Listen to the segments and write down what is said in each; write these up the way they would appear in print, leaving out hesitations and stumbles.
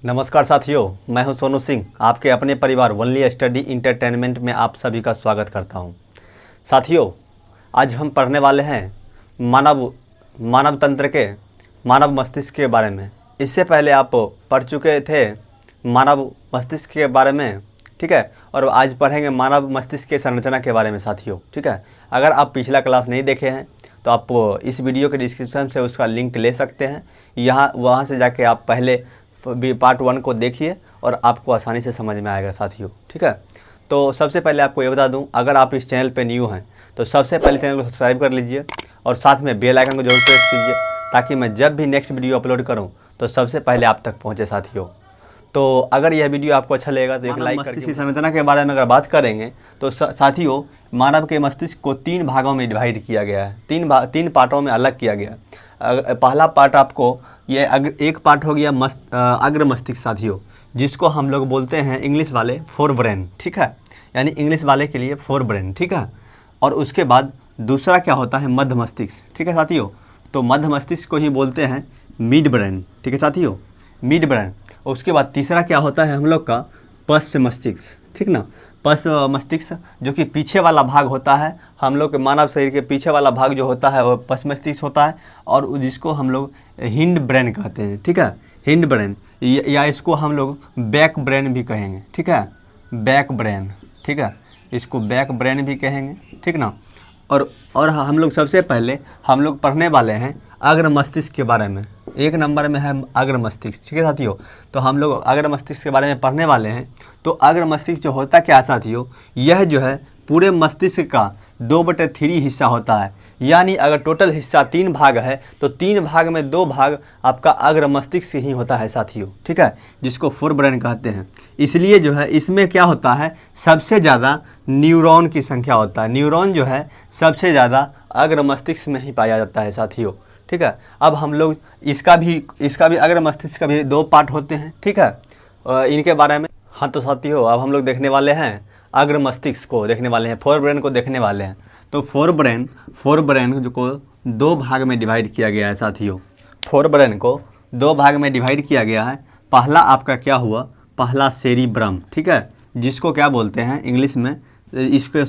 नमस्कार साथियों, मैं हूं सोनू सिंह। आपके अपने परिवार वनली स्टडी इंटरटेनमेंट में आप सभी का स्वागत करता हूं। साथियों, आज हम पढ़ने वाले हैं मानव तंत्र के मानव मस्तिष्क के बारे में। इससे पहले आप पढ़ चुके थे मानव मस्तिष्क के बारे में, ठीक है। और आज पढ़ेंगे मानव मस्तिष्क के संरचना के बारे में साथियों, ठीक है। अगर आप पिछला क्लास नहीं देखे हैं तो आप इस वीडियो के डिस्क्रिप्शन से उसका लिंक ले सकते हैं। वहाँ से जाके आप पहले पार्ट 1 को देखिए और आपको आसानी से समझ में आएगा साथियों, ठीक है। तो सबसे पहले आपको ये बता दूं, अगर आप इस चैनल पे न्यू हैं तो सबसे पहले चैनल को सब्सक्राइब कर लीजिए और साथ में बेल आइकन को जरूर प्रेस कीजिए ताकि मैं जब भी नेक्स्ट वीडियो अपलोड करूं तो सबसे पहले आप तक पहुंचे साथियों। तो अगर यह वीडियो आपको अच्छा लगेगा तो एक लाइक करके। मस्तिष्क की संरचना के बारे में अगर बात करेंगे तो साथियों, मानव के मस्तिष्क को 3 भागों में डिवाइड किया गया है, 3 पार्टों में अलग किया गया है। पहला पार्ट आपको ये एक पार्ट हो गया अग्र मस्तिष्क साथियों, जिसको हम लोग बोलते हैं इंग्लिश वाले फोर ब्रेन, ठीक है। यानी इंग्लिश वाले के लिए फोर ब्रेन, ठीक है। और उसके बाद दूसरा क्या होता है मध्य मस्तिष्क, ठीक है साथियों। तो मध्य मस्तिष्क को ही बोलते हैं मिड ब्रेन, ठीक है साथियों, मिड ब्रेन। उसके बाद तीसरा क्या होता है हम लोग का पश्च मस्तिष्क, ठीक ना। पश्च मस्तिष्क जो कि पीछे वाला भाग होता है, हम लोग के मानव शरीर के पीछे वाला भाग जो होता है वो पश्च मस्तिष्क होता है, और जिसको हम लोग हिंड ब्रेन कहते हैं, ठीक है, हिंड ब्रेन, या इसको हम लोग बैक ब्रेन भी कहेंगे, ठीक है, बैक ब्रेन, ठीक है, इसको बैक ब्रेन भी कहेंगे, ठीक ना। और हम लोग सबसे पहले हम लोग पढ़ने वाले हैं अग्र मस्तिष्क के बारे में। 1 नंबर में है अग्र मस्तिष्क, ठीक है साथियों। तो हम लोग अग्र मस्तिष्क के बारे में पढ़ने वाले हैं। तो अग्र मस्तिष्क जो होता क्या है साथियों, यह जो है पूरे मस्तिष्क का 2/3 हिस्सा होता है। यानी अगर टोटल हिस्सा 3 भाग है तो 3 भाग में 2 भाग आपका अग्र मस्तिष्क ही होता है साथियों, ठीक है, जिसको फोर ब्रेन कहते हैं। इसलिए जो है इसमें क्या होता है, सबसे ज़्यादा न्यूरॉन की संख्या होता है। न्यूरॉन जो है सबसे ज़्यादा अग्र मस्तिष्क में ही पाया जाता है साथियों, ठीक है। अब हम लोग इसका भी अग्र मस्तिष्क का भी 2 पार्ट होते हैं, ठीक है, इनके बारे में। हाँ तो साथियों, अब हम लोग देखने वाले हैं अग्र मस्तिष्क को, देखने वाले हैं फोर ब्रेन को देखने वाले हैं। तो फोर ब्रेन जो को 2 भाग में डिवाइड किया गया है साथियों। फोर ब्रेन को 2 भाग में डिवाइड किया गया है। पहला आपका क्या हुआ, पहला सेरिब्रम, ठीक है, जिसको क्या बोलते हैं इंग्लिश में, इसको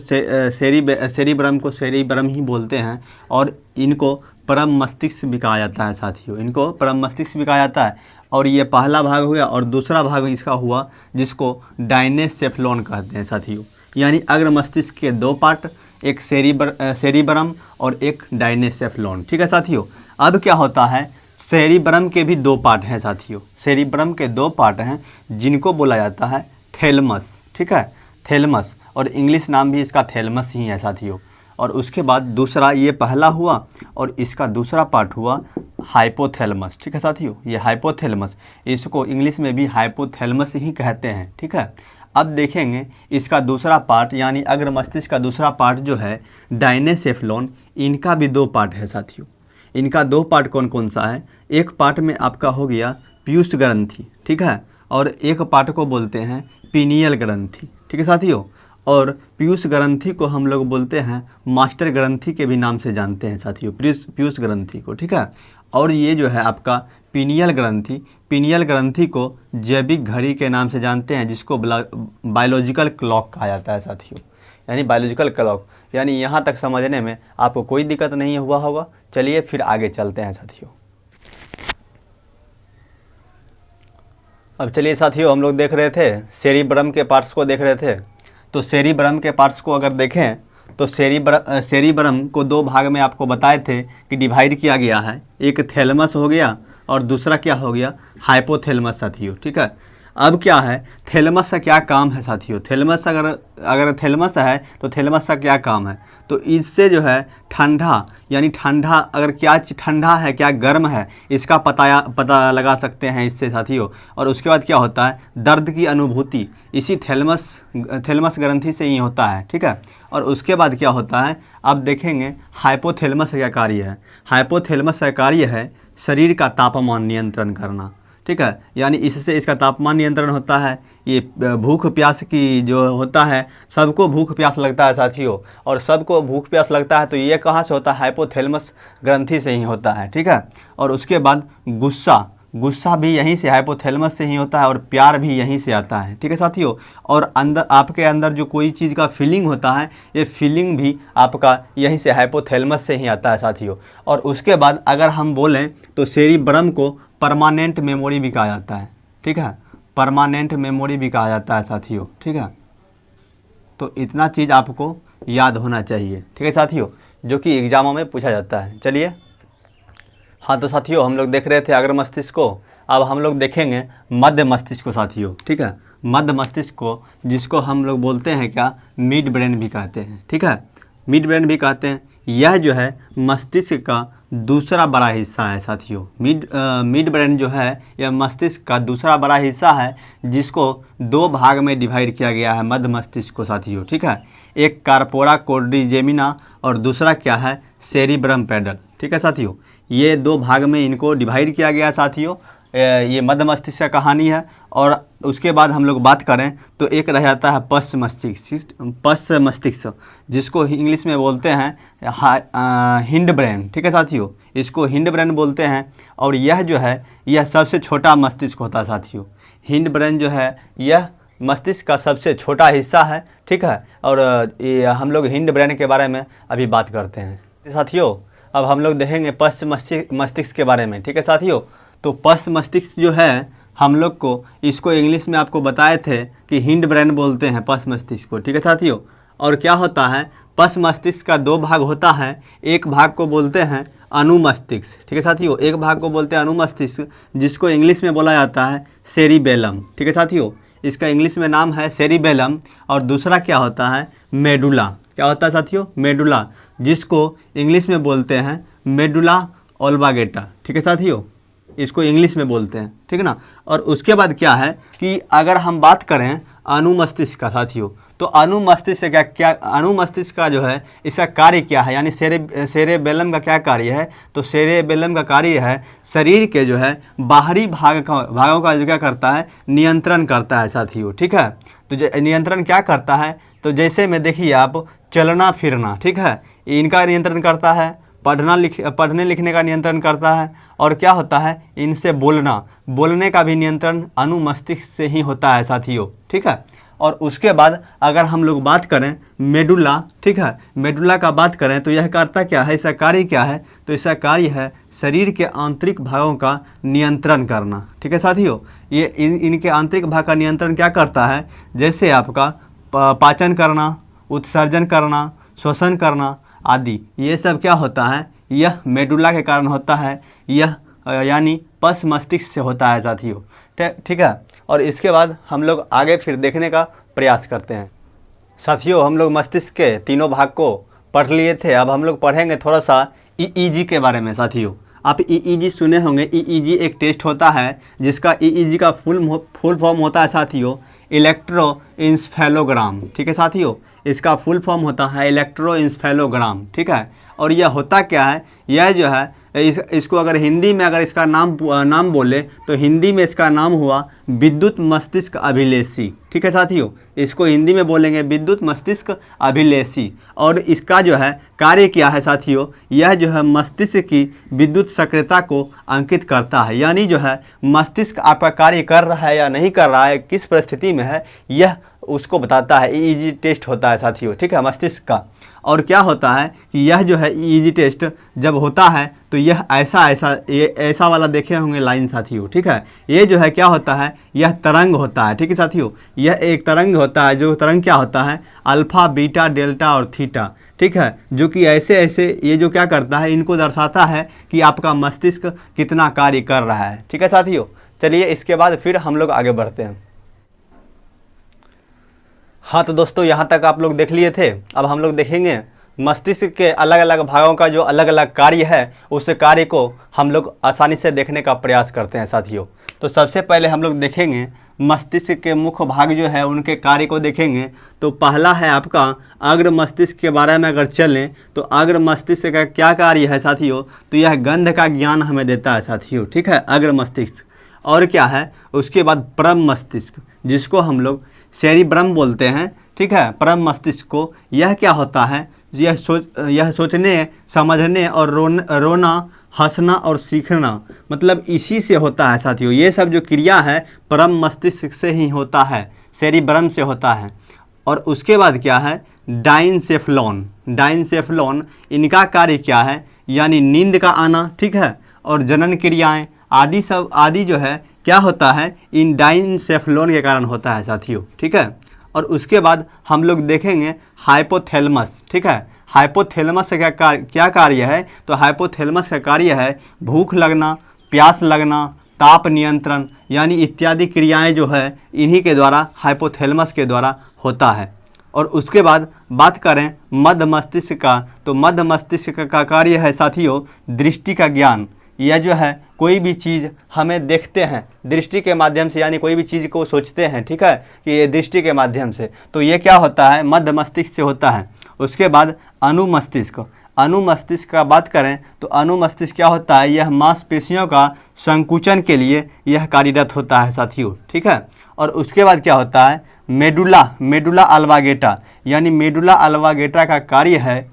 सेरिब्रम को सेरिब्रम ही बोलते हैं। और इनको परम मस्तिष्क भी कहा जाता है साथियों, इनको परम मस्तिष्क भी कहा जाता है। और ये पहला भाग हो गया और दूसरा भाग इसका हुआ जिसको डायनेसेफ्लॉन कहते हैं साथियों। यानी अग्र मस्तिष्क के 2 पार्ट, एक सेरिब्रम और एक डायनेसेफ्लॉन, ठीक है साथियों। अब क्या होता है, सेरिब्रम के भी 2 पार्ट हैं साथियों। सेरिब्रम के 2 पार्ट हैं जिनको बोला जाता है थैलेमस, ठीक है, थैलेमस, और इंग्लिश नाम भी इसका थैलेमस ही है साथियों। और उसके बाद दूसरा, ये पहला हुआ और इसका दूसरा पार्ट हुआ हाइपोथैलेमस, ठीक है साथियों। ये हाइपोथैलेमस, इसको इंग्लिश में भी हाइपोथैलेमस ही कहते हैं, ठीक है। अब देखेंगे इसका दूसरा पार्ट, यानी अग्र मस्तिष्क का दूसरा पार्ट जो है डायनेसेफ्लॉन, इनका भी 2 पार्ट है साथियों। इनका 2 पार्ट कौन कौन सा है, एक पार्ट में आपका हो गया पीयूष ग्रंथि, ठीक है, और एक पार्ट को बोलते हैं पीनियल ग्रंथि, ठीक है साथियों। और पीयूष ग्रंथि को हम लोग बोलते हैं मास्टर ग्रंथि के भी नाम से जानते हैं साथियों, पीयूष ग्रंथि को, ठीक है। और ये जो है आपका पीनियल ग्रंथि को जैविक घड़ी के नाम से जानते हैं, जिसको बायोलॉजिकल क्लॉक कहा जाता है साथियों। यानी बायोलॉजिकल क्लॉक, यानी यहाँ तक समझने में आपको कोई दिक्कत नहीं हुआ होगा। चलिए फिर आगे चलते हैं साथियों। अब चलिए साथियों, हम लोग देख रहे थे सेरिब्रम के पार्ट्स को देख रहे थे। तो सेरिब्रम के पार्ट्स को अगर देखें तो सेरिब्रम को 2 भाग में आपको बताए थे कि डिवाइड किया गया है। एक थैलेमस हो गया और दूसरा क्या हो गया, हाइपोथैलेमस साथियों, ठीक है। अब क्या है, थैलेमस का क्या काम है साथियों। थैलेमस अगर थैलेमस है तो थैलेमस का क्या काम है, तो इससे जो है ठंडा, यानी ठंडा, अगर क्या ठंडा है क्या गर्म है इसका पता लगा सकते हैं इससे साथियों। और उसके बाद क्या होता है, दर्द की अनुभूति इसी थैलेमस ग्रंथि से ही होता है, ठीक है। और उसके बाद क्या होता है, अब देखेंगे हाइपोथैलेमस का क्या कार्य है। हाइपोथैलेमस का कार्य है शरीर का तापमान नियंत्रण करना, ठीक है। यानी इससे इसका तापमान नियंत्रण होता है। ये भूख प्यास की जो होता है, सबको भूख प्यास लगता है साथियों, और सबको भूख प्यास लगता है तो ये कहाँ से होता है, हाइपोथैलेमस ग्रंथि से ही होता है, ठीक है। और उसके बाद गुस्सा भी यहीं से, हाइपोथैलेमस से ही होता है, और प्यार भी यहीं से आता है। ठीक है साथियों, और अंदर आपके अंदर जो कोई चीज़ का फीलिंग होता है, ये फीलिंग भी आपका यहीं से हाइपोथैलेमस से ही आता है साथियों। और उसके बाद अगर हम बोलें तो सेरिब्रम को परमानेंट मेमोरी भी कहा जाता है। ठीक है, परमानेंट मेमोरी भी कहा जाता है साथियों। ठीक है, तो इतना चीज़ आपको याद होना चाहिए। ठीक है साथियों, जो कि एग्जामों में पूछा जाता है। चलिए, हाँ तो साथियों हम लोग देख रहे थे अग्र मस्तिष्क को, अब हम लोग देखेंगे मध्य मस्तिष्क को साथियों। ठीक है, मध्य मस्तिष्क को, जिसको हम लोग बोलते हैं क्या, मिड ब्रेन भी कहते हैं। ठीक है, मिड ब्रेन भी कहते हैं। यह जो है मस्तिष्क का दूसरा बड़ा हिस्सा है साथियों। मिड ब्रेन जो है यह मस्तिष्क का दूसरा बड़ा हिस्सा है, जिसको दो भाग में डिवाइड किया गया है मध्य मस्तिष्क को साथियों। ठीक है, एक कार्पोरा कोर्डिजेमिना और दूसरा क्या है, सेरिब्रम पेडल। ठीक है साथियों, ये दो भाग में इनको डिवाइड किया गया है साथियों। ये मध्य मस्तिष्क का कहानी है। और उसके बाद हम लोग बात करें तो एक रह जाता है पश्च मस्तिष्क, जिसको इंग्लिश में बोलते हैं हिंड ब्रेन। ठीक है साथियों, इसको हिंड ब्रेन बोलते हैं। और यह जो है यह सबसे छोटा मस्तिष्क होता है साथियों। हिंड ब्रेन जो है यह मस्तिष्क का सबसे छोटा हिस्सा है। ठीक है, और ये हम लोग हिंड ब्रेन के बारे में अभी बात करते हैं साथियों। अब हम लोग देखेंगे पश्च मस्तिष्क के बारे में। ठीक है साथियों, तो पश्च मस्तिष्क जो है हम लोग को, इसको इंग्लिश में आपको बताए थे कि हिंड ब्रेन बोलते हैं पश्च मस्तिष्क को। ठीक है साथियों, और क्या होता है, पश्च मस्तिष्क का दो भाग होता है। एक भाग को बोलते हैं अनुमस्तिष्क। ठीक है साथियों, एक भाग को बोलते हैं अनुमस्तिष्क, जिसको इंग्लिश में बोला जाता है सेरिबेलम। ठीक है साथियों, इसका इंग्लिश में नाम है सेरिबेलम। और दूसरा क्या होता है, मेडुला। क्या होता है साथियों, मेडुला, जिसको इंग्लिश में बोलते हैं मेडुला ऑब्लांगेटा। ठीक है साथियों, इसको इंग्लिश में बोलते हैं। ठीक है ना। और उसके बाद क्या है कि अगर हम बात करें अनुमस्तिष्क का साथियों, तो अनुमस्तिष्क क्या अनुमस्तिष्क का जो है इसका कार्य क्या है, यानी सेरेबेलम का क्या कार्य है, तो सेरेबेलम का कार्य है शरीर के जो है बाहरी भागों का जो क्या करता है, नियंत्रण करता है साथियों। ठीक है, तो नियंत्रण क्या करता है, तो जैसे में देखिए आप चलना फिरना, ठीक है, इनका नियंत्रण करता है, पढ़ने लिखने का नियंत्रण करता है, और क्या होता है, इनसे बोलने का भी नियंत्रण अनुमस्तिष्क से ही होता है साथियों। ठीक है, और उसके बाद अगर हम लोग बात करें मेडुला, ठीक है, मेडुला का बात करें तो यह करता क्या है, इसका कार्य क्या है, तो इसका कार्य है शरीर के आंतरिक भागों का नियंत्रण करना। ठीक है साथियों, ये इनके आंतरिक भाग का नियंत्रण क्या करता है, जैसे आपका पाचन करना, उत्सर्जन करना, श्वसन करना आदि, ये सब क्या होता है, यह मेडुला के कारण होता है, यह यानी पश्च मस्तिष्क से होता है साथियों। ठीक है, और इसके बाद हम लोग आगे फिर देखने का प्रयास करते हैं साथियों। हम लोग मस्तिष्क के तीनों भाग को पढ़ लिए थे, अब हम लोग पढ़ेंगे थोड़ा सा ईईजी के बारे में साथियों। आप ईईजी सुने होंगे, ईईजी एक टेस्ट होता है जिसका ईईजी का फुल फॉर्म होता है साथियों इलेक्ट्रोइंसेफेलोग्राम। ठीक है साथियों, इसका फुल फॉर्म होता है इलेक्ट्रोइंसेफेलोग्राम। ठीक है, और यह होता क्या है, यह जो है इसको अगर हिंदी में अगर इसका नाम बोले तो हिंदी में इसका नाम हुआ विद्युत मस्तिष्क अभिलेषी। ठीक है साथियों, इसको हिंदी में बोलेंगे विद्युत मस्तिष्क अभिलेषी। और इसका जो है कार्य क्या है साथियों, यह जो है मस्तिष्क की विद्युत सक्रियता को अंकित करता है, यानी जो है मस्तिष्क आपका कार्य कर रहा है या नहीं कर रहा है, किस परिस्थिति में है, यह उसको बताता है। ईईजी टेस्ट होता है साथियों, ठीक है, मस्तिष्क का। और क्या होता है कि यह जो है ईईजी टेस्ट जब होता है तो यह ऐसा वाला देखे होंगे लाइन साथियों। ठीक है, ये जो है क्या होता है, यह तरंग होता है। ठीक है साथियों, यह एक तरंग होता है, जो तरंग क्या होता है, अल्फा बीटा डेल्टा और थीटा। ठीक है, जो कि ऐसे ये जो क्या करता है, इनको दर्शाता है कि आपका मस्तिष्क कितना कार्य कर रहा है। ठीक है साथियों, चलिए इसके बाद फिर हम लोग आगे बढ़ते हैं। हाँ तो दोस्तों, यहाँ तक आप लोग देख लिए थे, अब हम लोग देखेंगे मस्तिष्क के अलग अलग भागों का जो अलग अलग कार्य है, उस कार्य को हम लोग आसानी से देखने का प्रयास करते हैं साथियों। तो सबसे पहले हम लोग देखेंगे मस्तिष्क के मुख्य भाग जो है उनके कार्य को देखेंगे। तो पहला है आपका अग्र मस्तिष्क के बारे में अगर चलें तो अग्र मस्तिष्क का क्या कार्य है साथियों, तो यह गंध का ज्ञान हमें देता है साथियों। ठीक है, अग्र मस्तिष्क। और क्या है, उसके बाद परम मस्तिष्क, जिसको हम लोग सेरिब्रम बोलते हैं। ठीक है, परम मस्तिष्क को, यह क्या होता है, यह सोचने, समझने और रोना हंसना और सीखना, मतलब इसी से होता है साथियों। ये सब जो क्रिया है परम मस्तिष्क से ही होता है, सेरिब्रम से होता है। और उसके बाद क्या है, डाइनसेफ्लॉन। डाइनसेफ्लॉन इनका कार्य क्या है, यानी नींद का आना, ठीक है, और जनन क्रियाएं आदि सब आदि जो है क्या होता है, इन डाइनसेफ्लॉन के कारण होता है साथियों, ठीक है। और उसके बाद हम लोग देखेंगे हाइपोथैलेमस, ठीक है। हाइपोथैलेमस का क्या कार्य है, तो हाइपोथैलेमस का कार्य है भूख लगना, प्यास लगना, ताप नियंत्रण, यानी इत्यादि क्रियाएं जो है इन्हीं के द्वारा, हाइपोथैलेमस के द्वारा होता है। और उसके बाद बात करें मध्य मस्तिष्क का, तो मध्य मस्तिष्क का कार्य है साथियों दृष्टि का ज्ञान। यह जो है कोई भी चीज़ हमें देखते हैं दृष्टि के माध्यम से, यानी कोई भी चीज़ को सोचते हैं, ठीक है, कि ये दृष्टि के माध्यम से, तो ये क्या होता है, मध्य मस्तिष्क से होता है। उसके बाद अनुमस्तिष्क। अनुमस्तिष्क का बात करें तो अनुमस्तिष्क क्या होता है, यह मांसपेशियों का संकुचन के लिए यह कार्यरत होता है साथियों, ठीक है। और उसके बाद क्या होता है, मेडुला, मेडुला अल्वागेटा, यानी मेडुला अल्वागेटा का कार्य है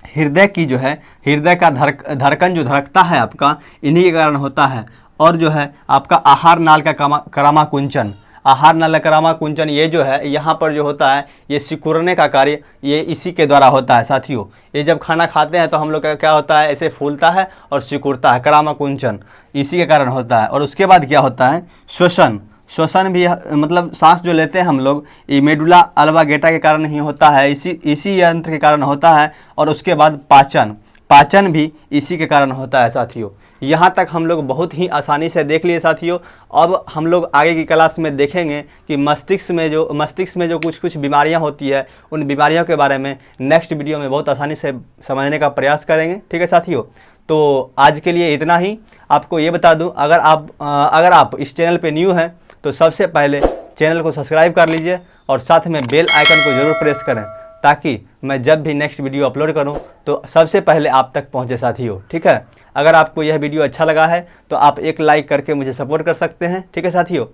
हृदय की जो है, हृदय का धड़कन जो धड़कता है आपका, इन्हीं के कारण होता है। और जो है आपका आहार नाल का करामा कुंचन, आहार नाल करामा कुंचन, ये जो है यहाँ पर जो होता है ये सिकुड़ने का कार्य ये इसी के द्वारा होता है साथियों। ये जब खाना खाते हैं तो हम लोग का क्या होता है, ऐसे फूलता है और सिकुड़ता है, करामा कुंचन इसी के कारण होता है। और उसके बाद क्या होता है, श्वसन। श्वसन भी मतलब सांस जो लेते हैं हम लोग, ये मेडुला अल्वागेटा के कारण ही होता है, इसी यंत्र के कारण होता है। और उसके बाद पाचन, पाचन भी इसी के कारण होता है साथियों। यहाँ तक हम लोग बहुत ही आसानी से देख लिए साथियों। अब हम लोग आगे की क्लास में देखेंगे कि मस्तिष्क में जो कुछ बीमारियाँ होती है, उन बीमारियों के बारे में नेक्स्ट वीडियो में बहुत आसानी से समझने का प्रयास करेंगे, ठीक है साथियों। तो आज के लिए इतना ही। आपको ये बता दूं, अगर आप इस चैनल पे न्यू हैं तो सबसे पहले चैनल को सब्सक्राइब कर लीजिए और साथ में बेल आइकन को ज़रूर प्रेस करें, ताकि मैं जब भी नेक्स्ट वीडियो अपलोड करूं तो सबसे पहले आप तक पहुंचे साथियों, ठीक है। अगर आपको यह वीडियो अच्छा लगा है तो आप एक लाइक करके मुझे सपोर्ट कर सकते हैं, ठीक है साथियों।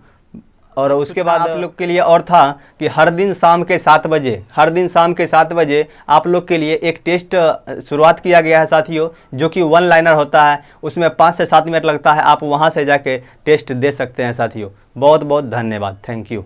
और उसके बाद आप लोग के लिए और था कि हर दिन शाम के 7 बजे आप लोग के लिए एक टेस्ट शुरुआत किया गया है साथियों, जो कि 1 लाइनर होता है। उसमें 5 से 7 मिनट लगता है, आप वहां से जाके टेस्ट दे सकते हैं साथियों। बहुत बहुत धन्यवाद, थैंक यू।